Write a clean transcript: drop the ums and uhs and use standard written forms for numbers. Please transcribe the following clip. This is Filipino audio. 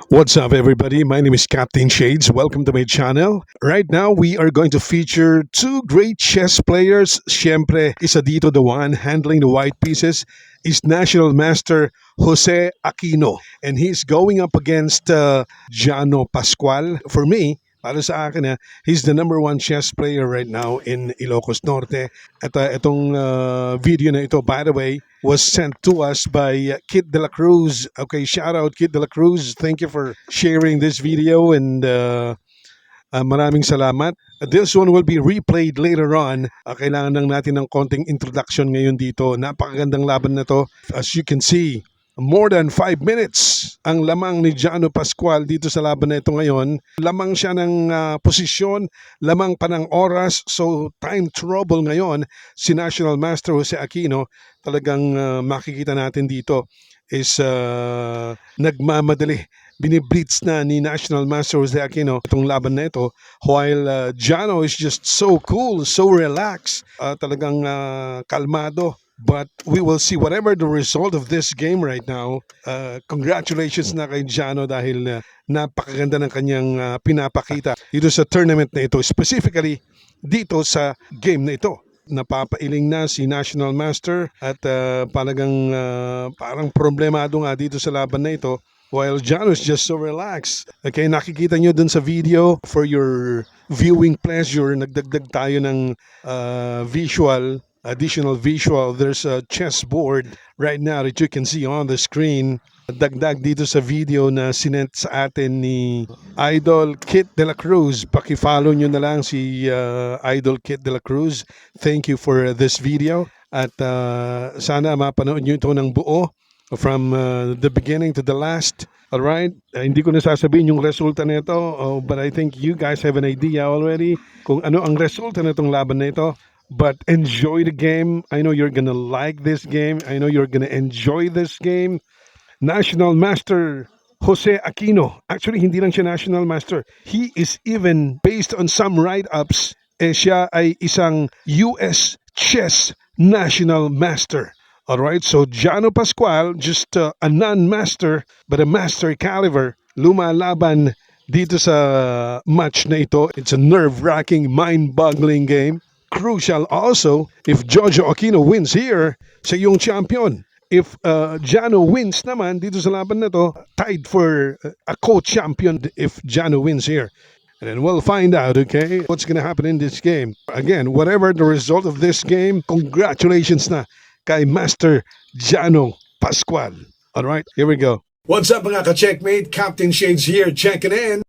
What's up, everybody? My name is Captain Shades. Welcome to my channel. Right now, we are going to feature two great chess players. Siyempre, isa dito, the one handling the white pieces is National Master Jose Aquino. And he's going up against Jano Pascual. For me, para sa akin, he's the number one chess player right now in Ilocos Norte. At itong video na ito, by the way, was sent to us by Kid De La Cruz. Okay, shout out Kid De La Cruz. Thank you for sharing this video and maraming salamat. This one will be replayed later on. Kailangan lang natin ng konting introduction ngayon dito. Napakagandang laban na to. As you can see, more than 5 minutes ang lamang ni Jano Pascual dito sa laban na ito ngayon. Lamang siya ng posisyon, lamang pa ng oras. So time trouble ngayon si National Master Jose Aquino. Talagang makikita natin dito is nagmamadali. Biniblitz na ni National Master Jose Aquino itong laban na ito, while Jano is just so cool, so relaxed, talagang kalmado. But we will see whatever the result of this game right now. Congratulations na kay Jano dahil napakaganda ng kanyang pinapakita dito sa tournament na ito, specifically dito sa game na ito. Napapailing na si National Master at parang problemado nga dito sa laban na ito, while Jano is just so relaxed. Okay, nakikita nyo dun sa video for your viewing pleasure. Nagdagdag tayo ng additional visual. There's a chessboard right now that you can see on the screen. Dagdag dito sa video na sinent sa atin ni Idol Kit De La Cruz. Paki-follow nyo na lang si Idol Kit De La Cruz. Thank you for this video. At sana mapanood nyo ito ng buo from the beginning to the last. Alright? Hindi ko nasasabihin yung resulta nito, but I think you guys have an idea already kung ano ang resulta nitong laban na ito. But enjoy the game. I know you're gonna like this game. I know you're gonna enjoy this game. National Master Jose Aquino. Actually, hindi lang siya National Master. He is even, based on some write-ups, siya ay isang US Chess National Master. Alright, so Jano Pascual, just a non-master, but a master caliber, lumalaban dito sa match na ito. It's a nerve-wracking, mind-boggling game. Crucial also, if Jojo Aquino wins here, siya yung champion. If Jano wins naman dito sa laban na to, tied for a co-champion if Jano wins here. And then we'll find out, okay, what's going to happen in this game. Again, whatever the result of this game, congratulations na kay Master Jano Pascual. All right, here we go. What's up mga ka-checkmate? Captain Shades here, checking in.